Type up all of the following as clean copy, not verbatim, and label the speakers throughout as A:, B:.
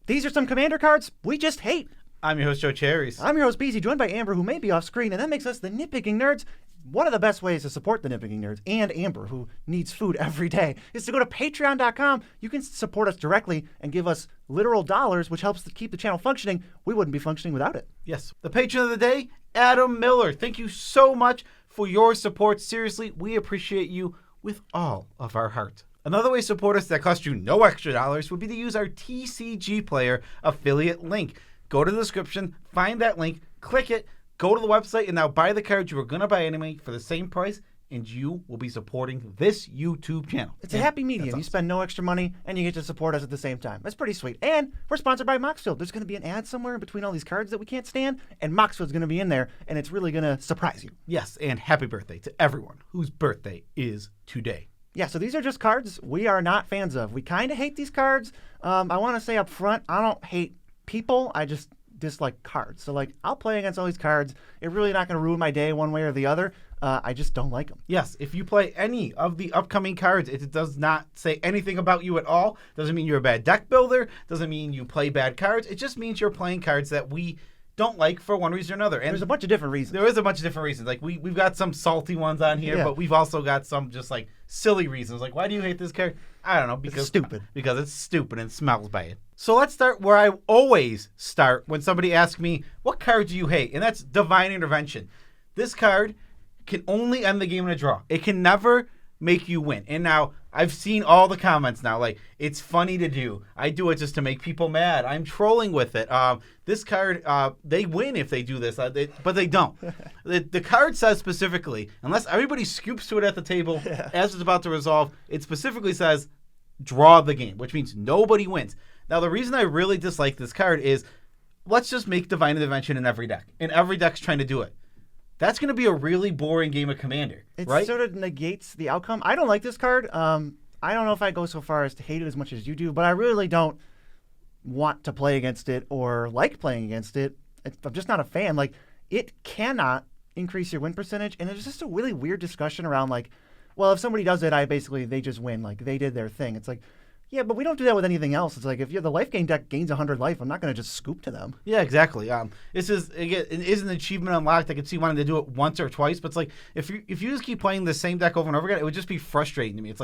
A: These are some Commander cards we just hate.
B: I'm your host, Joe Cherries.
A: I'm your host, Beezy, joined by Amber, who may be off screen, and that makes us the Nitpicking Nerds. One of the best ways to support the Nitpicking Nerds and Amber, who needs food every day, is to go to patreon.com. You can support us directly and give us literal dollars, which helps to keep the channel functioning. We wouldn't be functioning without it.
B: Yes. The patron of the day, Adam Miller. Thank you so much for your support. Seriously, we appreciate you with all of our heart. Another way to support us that costs you no extra dollars would be to use our TCG Player affiliate link. Go to the description, find that link, click it, go to the website, and now buy the cards you were going to buy anyway for the same price, and you will be supporting this YouTube channel.
A: It's a happy medium. You spend no extra money, and you get to support us at the same time. That's pretty sweet. And we're sponsored by Moxfield. There's going to be an ad somewhere in between all these cards that we can't stand, and Moxfield's going to be in there, and it's really going to surprise you.
B: Yes, and happy birthday to everyone whose birthday is today.
A: Yeah, so these are just cards we are not fans of. We kind of hate these cards. I want to say up front, I don't hate people. I just dislike cards. So, I'll play against all these cards. It's really not going to ruin my day one way or the other. I just don't like them.
B: Yes, if you play any of the upcoming cards, it does not say anything about you at all. Doesn't mean you're a bad deck builder. Doesn't mean you play bad cards. It just means you're playing cards that we don't like for one reason or another. And
A: there's a bunch of different reasons.
B: There is a bunch of different reasons. We've got some salty ones on here, but we've also got some just silly reasons. Why do you hate this card? I don't know. Because
A: it's stupid.
B: Because it's stupid and smells bad. So let's start where I always start when somebody asks me, what card do you hate? And that's Divine Intervention. This card can only end the game in a draw. It can never make you win. And now I've seen all the comments now. It's funny to do. I do it just to make people mad. I'm trolling with it. This card, they win if they do this, but they don't. The card says specifically, unless everybody scoops to it at the table as it's about to resolve, it specifically says draw the game, which means nobody wins. Now, the reason I really dislike this card is let's just make Divine Intervention in every deck. And every deck's trying to do it. That's going to be a really boring game of Commander, right?
A: It sort of negates the outcome. I don't like this card. I don't know if I go so far as to hate it as much as you do, but I really don't want to play against it or like playing against it. I'm just not a fan. It cannot increase your win percentage, and there's just a really weird discussion around, well, if somebody does it, they just win. They did their thing. It's yeah, but we don't do that with anything else. It's if the life gain deck gains 100 life, I'm not going to just scoop to them.
B: Yeah, exactly. This is, again, it is an achievement unlocked. I could see wanting to do it once or twice, but it's if you just keep playing the same deck over and over again, it would just be frustrating to me. It's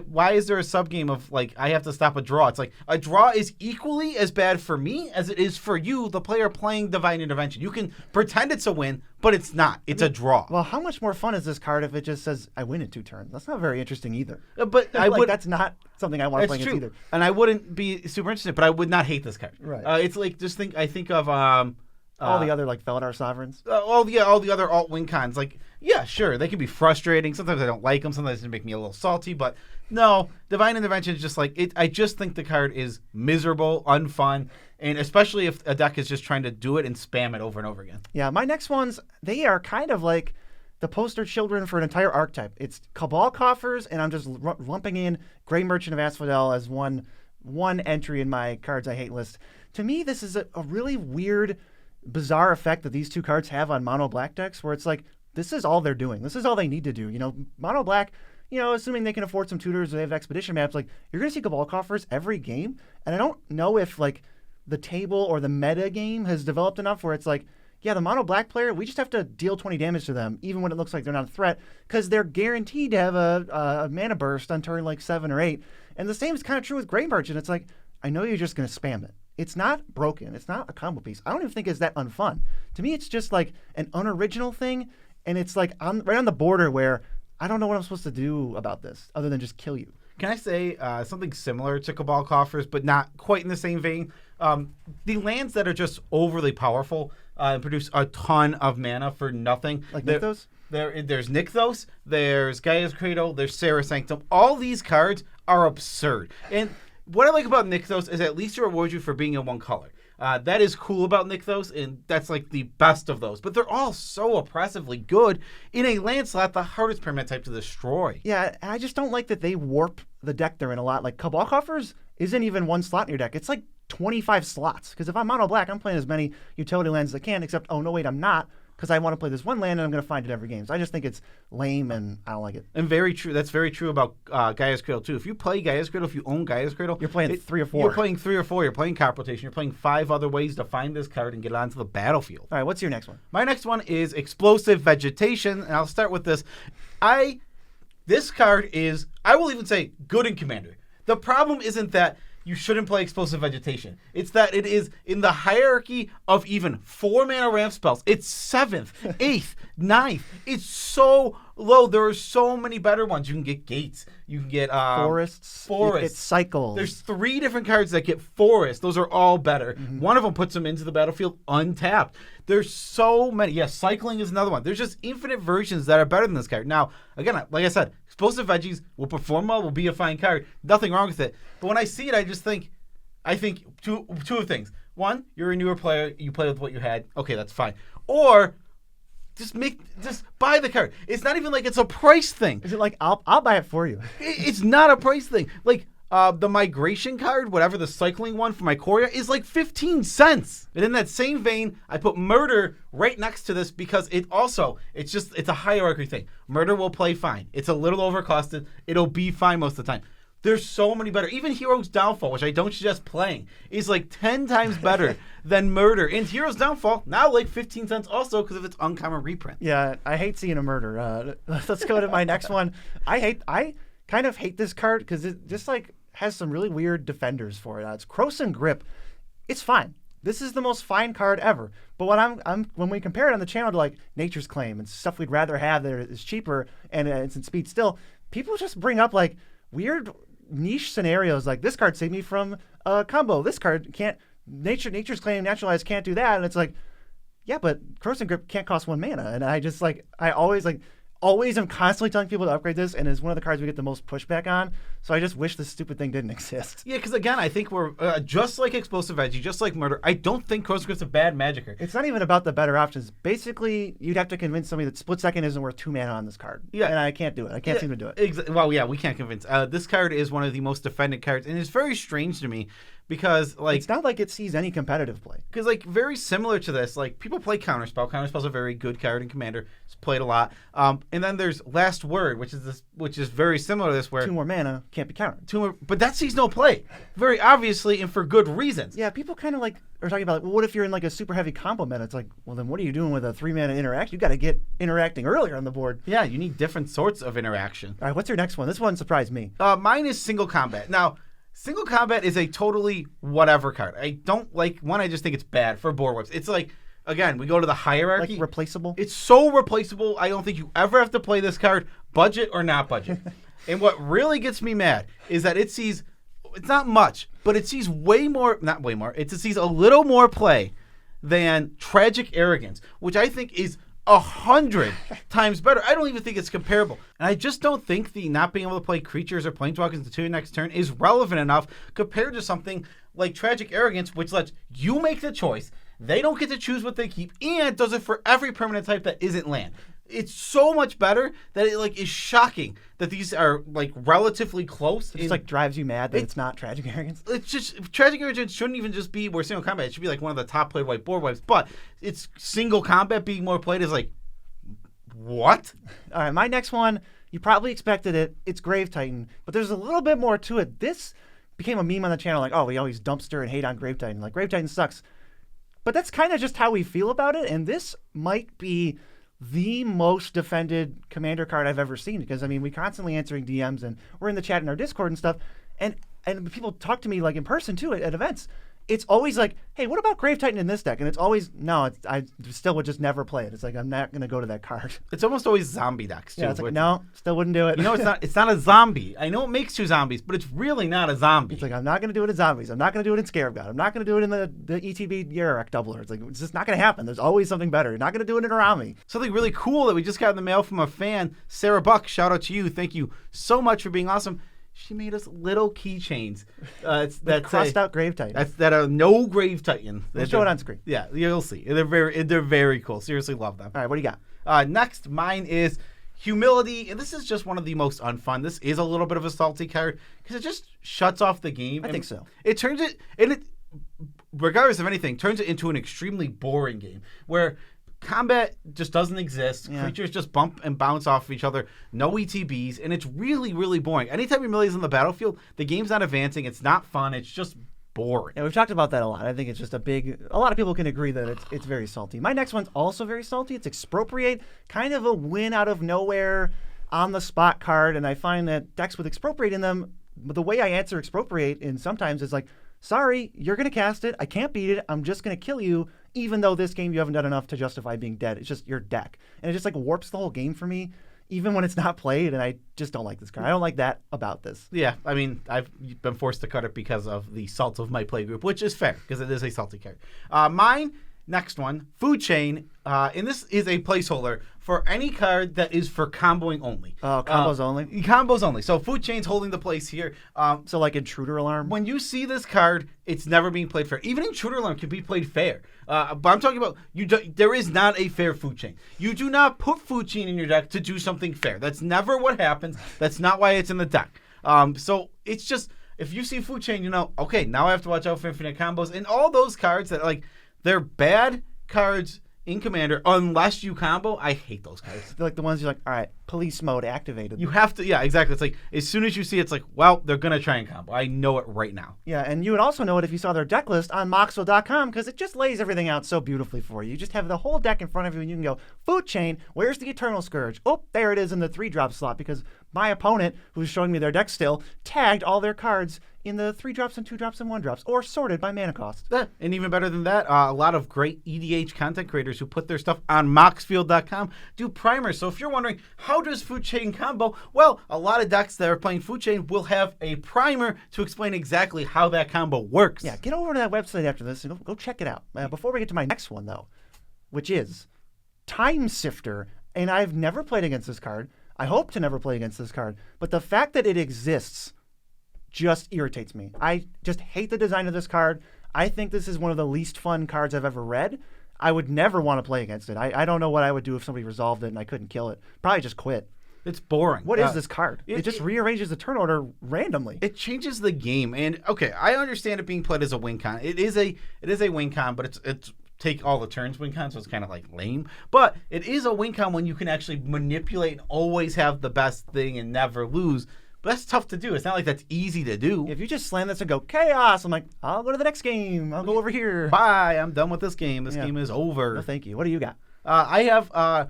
B: why is there a sub game of I have to stop a draw? It's a draw is equally as bad for me as it is for you, the player playing Divine Intervention. You can pretend it's a win, but it's not. It's a draw.
A: Well, how much more fun is this card if it just says I win in 2 turns? That's not very interesting either.
B: But
A: that's not something I want to play against either.
B: And I wouldn't be super interested, but I would not hate this card.
A: Right.
B: I think of
A: all the other Feldar Sovereigns.
B: All the other alt-win cons. Yeah, sure, they can be frustrating. Sometimes I don't like them. Sometimes they make me a little salty. But no, Divine Intervention is just it. I just think the card is miserable, unfun, and especially if a deck is just trying to do it and spam it over and over again.
A: Yeah, my next ones, they are kind of like the poster children for an entire archetype. It's Cabal Coffers, and I'm just lumping in Grey Merchant of Asphodel as one entry in my cards I hate list. To me, this is a really weird, bizarre effect that these two cards have on mono black decks, where it's this is all they're doing. This is all they need to do. Mono black, assuming they can afford some tutors or they have expedition maps, you're going to see Cabal Coffers every game. And I don't know if the table or the meta game has developed enough where it's yeah, the mono black player, we just have to deal 20 damage to them, even when it looks like they're not a threat, because they're guaranteed to have a mana burst on turn 7 or 8. And the same is kind of true with Grey Merchant. It's I know you're just going to spam it. It's not broken. It's not a combo piece. I don't even think it's that unfun. To me, it's just an unoriginal thing. And it's right on the border where I don't know what I'm supposed to do about this other than just kill you.
B: Can I say something similar to Cabal Coffers, but not quite in the same vein? The lands that are just overly powerful and produce a ton of mana for nothing.
A: Nykthos?
B: There's Nykthos, there's Gaia's Cradle, there's Serra Sanctum. All these cards are absurd. And what I like about Nykthos is at least it rewards you for being in one color. That is cool about Nykthos, and that's the best of those. But they're all so oppressively good in a land slot, the hardest permanent type to destroy.
A: Yeah, and I just don't like that they warp the deck they're in a lot. Cabal Coffers isn't even one slot in your deck. It's 25 slots. Because if I'm mono black, I'm playing as many utility lands as I can, except, oh, no, wait, I'm not. because I want to play this one land and I'm going to find it every game. So I just think it's lame and I don't like it.
B: And very true. That's very true about Gaia's Cradle too. If you play Gaia's Cradle, if you own Gaia's Cradle,
A: You're playing 3 or 4.
B: You're playing 3 or 4. You're playing card rotation. You're playing 5 other ways to find this card and get it onto the battlefield.
A: All right, what's your next one?
B: My next one is Explosive Vegetation, and I'll start with this. This card is, I will even say, good in Commander. The problem isn't that you shouldn't play Explosive Vegetation. It's that it is in the hierarchy of even 4-mana ramp spells. It's 7th, 8th, 9th. It's so low. There are so many better ones. You can get Gates. You can get
A: Forests. It's Cycles.
B: There's 3 different cards that get Forest. Those are all better. One of them puts them into the battlefield untapped. There's so many. Yeah, Cycling is another one. There's just infinite versions that are better than this card. Now, again, like I said, Explosive Veggies will perform well, will be a fine card. Nothing wrong with it. But when I see it, I think two things. One, you're a newer player. You play with what you had. Okay, that's fine. Or just buy the card. It's not even like it's a price thing.
A: Is it like I'll buy it for you?
B: It's not a price thing. Like the Migration card, whatever the Cycling one for my Korea, is like 15 cents. And in that same vein, I put Murder right next to this because it's a hierarchy thing. Murder will play fine. It's a little overcosted. It'll be fine most of the time. There's so many better. Even Hero's Downfall, which I don't suggest playing, is like 10 times better than Murder. And Hero's Downfall, now like 15 cents also because of its uncommon reprint.
A: Yeah, I hate seeing a Murder. Let's go to my next one. I kind of hate this card because it just like has some really weird defenders for it. It's Krosan Grip. It's fine. This is the most fine card ever. But when we compare it on the channel to like Nature's Claim and stuff we'd rather have that is cheaper and it's in speed still, people just bring up like weird niche scenarios like this card saved me from a combo. This card can't. Nature's Claim, Naturalize can't do that. And it's like, yeah, but Krosan Grip can't cost 1 mana. And I just like, I always am constantly telling people to upgrade this, and it's one of the cards we get the most pushback on. So I just wish this stupid thing didn't exist.
B: Yeah, because again, I think we're just like Explosive Veggie, just like Murder. I don't think Krosan Grip's a bad magic card.
A: It's not even about the better options. Basically, you'd have to convince somebody that Split Second isn't worth 2 mana on this card.
B: Yeah.
A: And I can't do it. I can't seem to do it.
B: Well, yeah, we can't convince. This card is one of the most defended cards, and it's very strange to me because, like...
A: It's not like it sees any competitive play.
B: Because, like, very similar to this, like, people play Counterspell. Counterspell's a very good card in Commander. It's played a lot. And then there's Last Word, which is very similar to this, where...
A: 2 more mana, can't be countered.
B: But that sees no play. Very obviously, and for good reasons.
A: Yeah, people kind of, like, are talking about, like, well, what if you're in, like, a super heavy combo meta? It's like, well, then what are you doing with a 3-mana interaction? You got to get interacting earlier on the board.
B: Yeah, you need different sorts of interaction.
A: All right, what's your next one? This one surprised me.
B: Mine is Single Combat. Now... Single Combat is a totally whatever card. I don't like one. I just think it's bad for board wipes. It's like, again, we go to the hierarchy.
A: Like replaceable?
B: It's so replaceable. I don't think you ever have to play this card, budget or not budget. And what really gets me mad is that it's not much, but it sees it sees a little more play than Tragic Arrogance, which I think is 100 times better. I don't even think it's comparable. And I just don't think the not being able to play creatures or planeswalkers into your next turn is relevant enough compared to something like Tragic Arrogance, which lets you make the choice. They don't get to choose what they keep, and does it for every permanent type that isn't land. It's so much better that it like is shocking that these are like relatively close.
A: It just like drives you mad that it's not Tragic Arrogance.
B: It's just Tragic Arrogance shouldn't even just be where Single Combat. It should be like one of the top played white board wipes. But it's Single Combat being more played is like, what?
A: All right, my next one, you probably expected it. It's Grave Titan, but there's a little bit more to it. This became a meme on the channel, like, oh, we always dumpster and hate on Grave Titan. Like, Grave Titan sucks. But that's kind of just how we feel about it, and this might be the most defended Commander card I've ever seen, because I mean we constantly answering DMs and we're in the chat in our Discord and stuff, and people talk to me like in person too at events. It's always like, hey, what about Grave Titan in this deck? And it's always, no, I still would just never play it. It's like, I'm not going to go to that card.
B: It's almost always zombie decks, too.
A: Yeah, it's like, no, still wouldn't do it.
B: You know, it's not a zombie. I know it makes 2 zombies, but it's really not a zombie.
A: It's like, I'm not going to do it in zombies. I'm not going to do it in Scarab God. I'm not going to do it in the ETB Yarak doubler. It's like, it's just not going to happen. There's always something better. You're not going to do it in Arami.
B: Something really cool that we just got in the mail from a fan, Sarah Buck. Shout out to you. Thank you so much for being awesome. She made us little keychains.
A: That crossed out Grave Titan.
B: That are no Grave Titan.
A: We'll show it on screen.
B: Yeah, you'll see. They're very cool. Seriously, love them.
A: All right, what do you got?
B: Next, mine is Humility, and this is just one of the most unfun. This is a little bit of a salty card because it just shuts off the game.
A: I think so.
B: It turns it, and it, regardless of anything, turns it into an extremely boring game where combat just doesn't exist.
A: Yeah.
B: Creatures just bump and bounce off of each other. No ETBs, and it's really, really boring. Anytime your melee's on the battlefield, the game's not advancing. It's not fun. It's just boring.
A: Yeah, we've talked about that a lot. I think it's just a lot of people can agree that it's very salty. My next one's also very salty. It's Expropriate, kind of a win out of nowhere on the spot card, and I find that decks with Expropriate in them, the way I answer Expropriate in sometimes is like, sorry, you're going to cast it. I can't beat it. I'm just going to kill you, even though this game you haven't done enough to justify being dead. It's just your deck. And it just like warps the whole game for me, even when it's not played, and I just don't like this card. I don't like that about this.
B: Yeah, I mean, I've been forced to cut it because of the salt of my playgroup, which is fair, because it is a salty card. Mine, next one, Food Chain, and this is a placeholder for any card that is for comboing only.
A: Oh, combos only?
B: Combos only. So Food Chain's holding the place here.
A: So like Intruder Alarm?
B: When you see this card, it's never being played fair. Even Intruder Alarm can be played fair. But I'm talking about, there is not a fair Food Chain. You do not put Food Chain in your deck to do something fair. That's never what happens. That's not why it's in the deck. So it's just, if you see Food Chain, you know, okay, now I have to watch out for infinite combos. And all those cards that, like, they're bad cards in Commander unless you combo. I hate those cards.
A: They're like the ones you're like, all right, police mode activated.
B: You have to, yeah, exactly. It's like, as soon as you see it, it's like, well, they're going to try and combo. I know it right now.
A: Yeah, and you would also know it if you saw their deck list on Moxel.com, because it just lays everything out so beautifully for you. You just have the whole deck in front of you, and you can go, Food Chain, where's the Eternal Scourge? Oh, there it is in the 3-drop slot, because my opponent, who's showing me their deck still, tagged all their cards in the 3-drops and 2-drops and 1-drops, or sorted by mana cost.
B: Yeah, and even better than that, a lot of great EDH content creators who put their stuff on Moxfield.com do primers. So if you're wondering, how does Food Chain combo? Well, a lot of decks that are playing Food Chain will have a primer to explain exactly how that combo works.
A: Yeah, get over to that website after this and go check it out. Before we get to my next one, though, which is Time Sifter, and I've never played against this card. I hope to never play against this card, but the fact that it exists just irritates me. I just hate the design of this card. I think this is one of the least fun cards I've ever read. I would never want to play against it. I don't know what I would do if somebody resolved it and I couldn't kill it. Probably just quit.
B: It's boring.
A: What is this card? It just rearranges the turn order randomly.
B: It changes the game. And okay, I understand it being played as a win con. It is a win con, but it's take all the turns win con, so it's kind of like lame. But it is a win con when you can actually manipulate and always have the best thing and never lose. But that's tough to do. It's not like that's easy to do.
A: If you just slam this and go, chaos, I'm like, I'll go to the next game. I'll go over here.
B: Bye. I'm done with this game. This game is over.
A: No, thank you. What do you got?
B: I have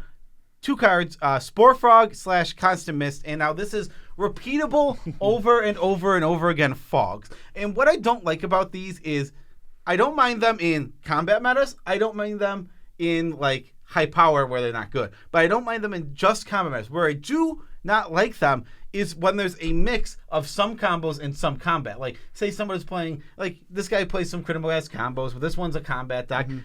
B: 2 cards, Spore Frog / Constant Mist. And now this is repeatable over and over and over again fogs. And what I don't like about these is I don't mind them in combat metas. I don't mind them in like high power where they're not good. But I don't mind them in just combat metas. Where I do not like them is when there's a mix of some combos and some combat. Like, say somebody's playing, like, this guy plays some critical ass combos, but this one's a combat deck. Mm-hmm.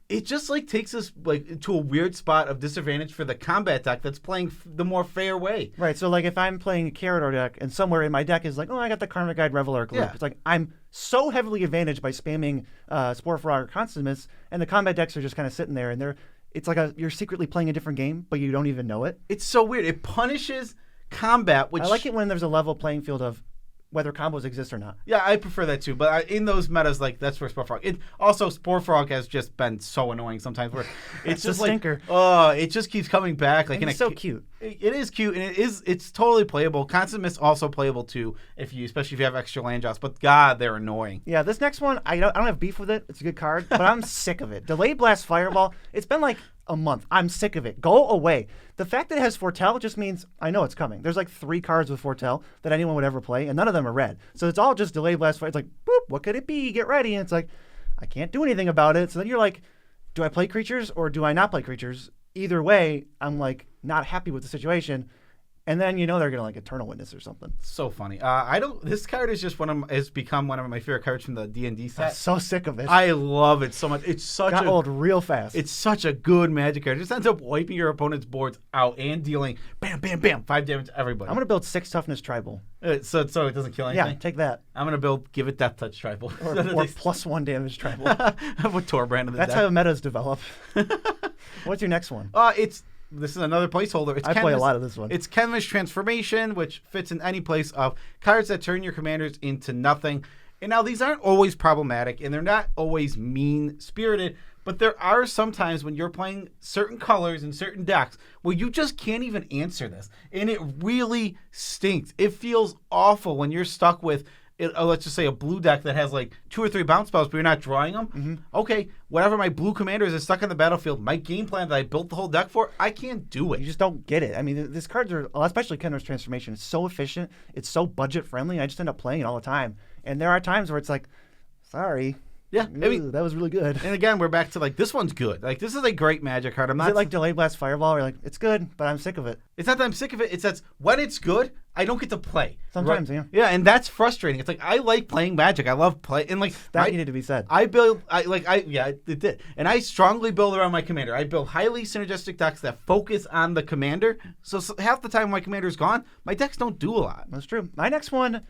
B: It just, like, takes us, like, to a weird spot of disadvantage for the combat deck that's playing the more fair way.
A: Right, so, like, if I'm playing a Carador deck, and somewhere in my deck is like, oh, I got the Karmic Guide Reveler Loop. Yeah. It's like, I'm so heavily advantaged by spamming Spore Frog or Constant Mist, and the combat decks are just kind of sitting there, and it's like you're secretly playing a different game, but you don't even know it.
B: It's so weird. It punishes combat, which
A: I like it when there's a level playing field of whether combos exist or not.
B: Yeah, I prefer that too. But in those metas, like, that's where Spore Frog. Also, Spore Frog has just been so annoying sometimes. Where it's just
A: a stinker.
B: It just keeps coming back. Like,
A: and it's so cute.
B: It is cute, and it's totally playable. Constant Mist also playable too, especially if you have extra land drops. But God, they're annoying.
A: Yeah, this next one, I don't have beef with it. It's a good card, but I'm sick of it. Delayed Blast Fireball. It's been like a month. I'm sick of it. Go away. The fact that it has Foretell just means I know it's coming. There's like 3 cards with Foretell that anyone would ever play, and none of them are red. So it's all just Delayed Blast Fire. It's like, boop, what could it be? Get ready. And it's like, I can't do anything about it. So then you're like, do I play creatures or do I not play creatures? Either way, I'm like not happy with the situation. And then they're gonna like Eternal Witness or something.
B: So funny. This card is just has become one of my favorite cards from the D&D set.
A: I'm so sick of it.
B: I love it so much. It's such
A: got old real fast.
B: It's such a good Magic card. It just ends up wiping your opponent's boards out and dealing bam, bam, bam, 5 damage to everybody.
A: I'm gonna build 6 Toughness Tribal.
B: So it doesn't kill anything.
A: Yeah, take that.
B: I'm gonna build Give It Death Touch Tribal
A: or +1 damage Tribal.
B: With Torbrand in the
A: That's
B: deck.
A: how metas develop. What's your next one?
B: This is another placeholder.
A: I play a lot of this one.
B: It's Kenmish Transformation, which fits in any place of cards that turn your commanders into nothing. And now these aren't always problematic, and they're not always mean-spirited, But there are some times when you're playing certain colors and certain decks where you just can't even answer this. And it really stinks. It feels awful when you're stuck with, let's just say, a blue deck that has like 2 or 3 bounce spells, but you're not drawing them.
A: Mm-hmm.
B: Okay, whatever my blue commanders is stuck on the battlefield, my game plan that I built the whole deck for, I can't do it.
A: You just don't get it. I mean, these cards are, especially Kendra's Transformation, it's so efficient. It's so budget friendly. I just end up playing it all the time. And there are times where it's like, sorry.
B: Yeah, I mean,
A: that was really good.
B: And again, we're back to like, this one's good. Like, this is a great Magic card.
A: Is it like Delayed Blast Fireball? Where you're like, it's good, but I'm sick of it.
B: It's not that I'm sick of it. It's that when it's good, I don't get to play.
A: Sometimes,
B: right?
A: yeah.
B: Yeah, and that's frustrating. It's like, I like playing Magic. I love playing. And like,
A: That needed to be said.
B: It did. And I strongly build around my commander. I build highly synergistic decks that focus on the commander. So half the time my commander's gone, my decks don't do a lot.
A: That's true. My next one,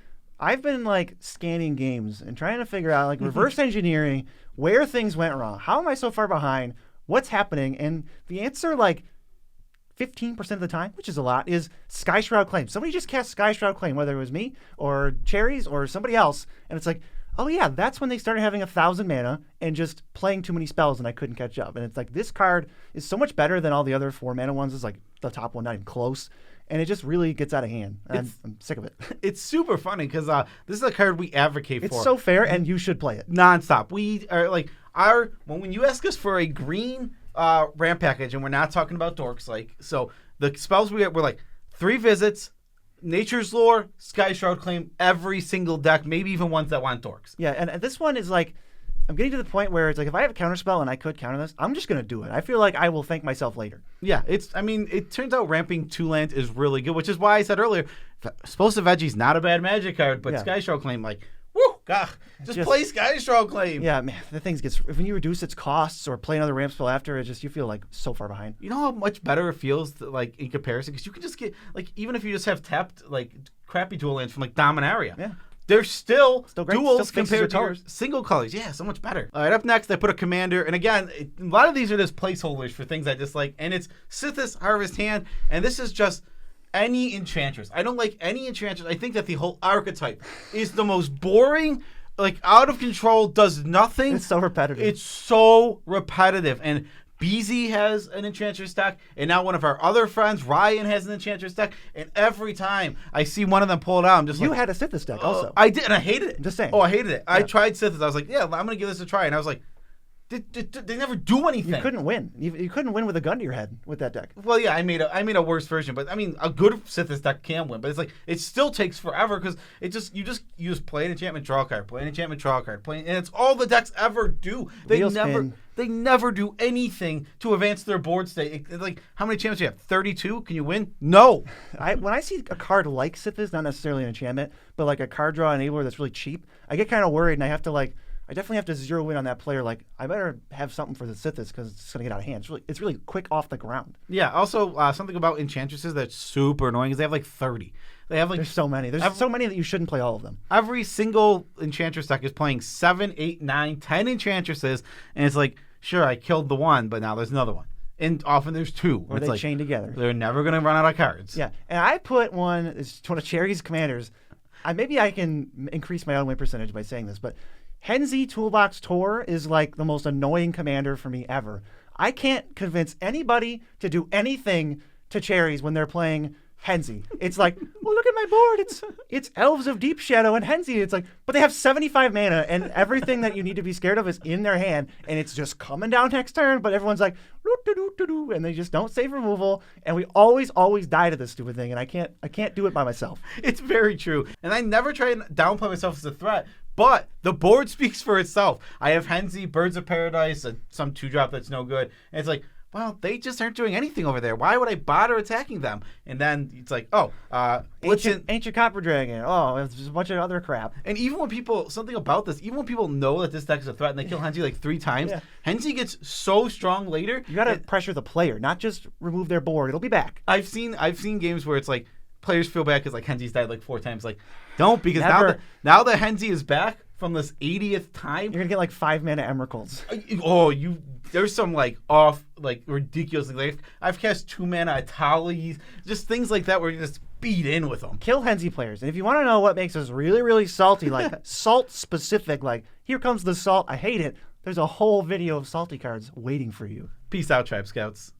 A: I've been like scanning games and trying to figure out, like, reverse engineering where things went wrong. How am I so far behind? What's happening? And the answer, like 15% of the time, which is a lot, is Sky Shroud Claim. Somebody just cast Sky Shroud Claim, whether it was me or Cherries or somebody else, and it's like, oh yeah, that's when they started having 1,000 mana and just playing too many spells and I couldn't catch up. And it's like, this card is so much better than all the other 4 mana ones. It's like the top one, not even close. And it just really gets out of hand. I'm sick of it.
B: It's super funny because this is a card we advocate for.
A: It's so fair, and you should play it.
B: Nonstop. We are like, when you ask us for a green ramp package, and we're not talking about dorks, like, so the spells we get were like 3 visits, Nature's Lore, Sky Shroud Claim, every single deck, maybe even ones that want dorks.
A: Yeah, and this one is like, I'm getting to the point where it's like, if I have a counterspell and I could counter this, I'm just going to do it. I feel like I will thank myself later.
B: Yeah, it turns out ramping 2 lands is really good, which is why I said earlier, Explosive Veggie's not a bad Magic card, but Sky Shroud Claim, like, woo, God, just play Sky Shroud Claim.
A: Yeah, man, the thing gets, when you reduce its costs or play another ramp spell after, it just, you feel like so far behind.
B: You know how much better it feels, like, in comparison? Because you can just get, like, even if you just have tapped, like, crappy dual lands from, like, Dominaria.
A: Yeah.
B: They're still
A: great.
B: duals
A: Still
B: compared to
A: colors.
B: Single colors. Yeah, so much better. All right, up next, I put a commander. And again, a lot of these are just placeholders for things I dislike. And it's Sithis Harvest Hand. And this is just any Enchantress. I don't like any Enchantress. I think that the whole archetype is the most boring, like, out of control, does nothing.
A: It's so repetitive.
B: It's so repetitive. And BZ has an Enchantress deck, and now one of our other friends, Ryan, has an Enchantress deck, and every time I see one of them pull it out, I'm just
A: you had a Sithis deck also.
B: I did, and I hated it.
A: I'm just saying.
B: Oh, I hated it. I tried Sithis. I was like, yeah, I'm going to give this a try. And I was like, they never do anything.
A: You couldn't win. You couldn't win with a gun to your head with that deck.
B: Well, yeah, I made a worse version, but I mean, a good Sithis deck can win, but it's like, it still takes forever because you just play an enchantment, draw a card, play an enchantment, draw a card, and it's all the decks ever do. They never do anything to advance their board state. Like, how many enchantments do you have? 32? Can you win? No.
A: When I see a card like Sithis, not necessarily an enchantment, but like a card draw enabler that's really cheap, I get kind of worried, and I definitely have to zero in on that player. Like, I better have something for the Sithis because it's going to get out of hand. It's really quick off the ground.
B: Yeah. Also, something about Enchantresses that's super annoying is they have like 30. They have like,
A: there's so many. There's so many that you shouldn't play all of them.
B: Every single Enchantress deck is playing 7, 8, 9, 10 Enchantresses, and it's like, sure, I killed the one, but now there's another one. And often there's 2.
A: Or they chain together.
B: They're never going to run out of cards.
A: Yeah. And I put it's one of Cherry's commanders. Maybe I can increase my own win percentage by saying this, but Henzi Toolbox Tor is like the most annoying commander for me ever. I can't convince anybody to do anything to Cherries when they're playing Henzi. It's like, well, look at my board. It's Elves of Deep Shadow and Henzi. It's like, but they have 75 mana and everything that you need to be scared of is in their hand, and it's just coming down next turn. But everyone's like, and they just don't save removal, and we always die to this stupid thing, and I can't do it by myself.
B: It's very true, and I never try and downplay myself as a threat. But the board speaks for itself. I have Henzi, Birds of Paradise, some 2-drop that's no good. And it's like, well, they just aren't doing anything over there. Why would I bother attacking them? And then it's like,
A: Ancient Copper Dragon. Oh, it's just a bunch of other crap.
B: And even when something about this, even when people know that this deck is a threat and they kill Henzi like 3 times, Henzi gets so strong later.
A: You got to pressure the player, not just remove their board. It'll be back.
B: I've seen games where it's like, players feel bad because like Henzi's died like 4 times. Like, don't, because now that Henzi is back from this 80th time,
A: you're gonna get like 5 mana Emeralds.
B: There's some like off, like ridiculous. Like, I've cast 2 mana Atalis, just things like that where you just beat in with them.
A: Kill Henzi players, and if you want to know what makes us really, really salty, like salt specific, like here comes the salt, I hate it. There's a whole video of salty cards waiting for you.
B: Peace out, Tribe Scouts.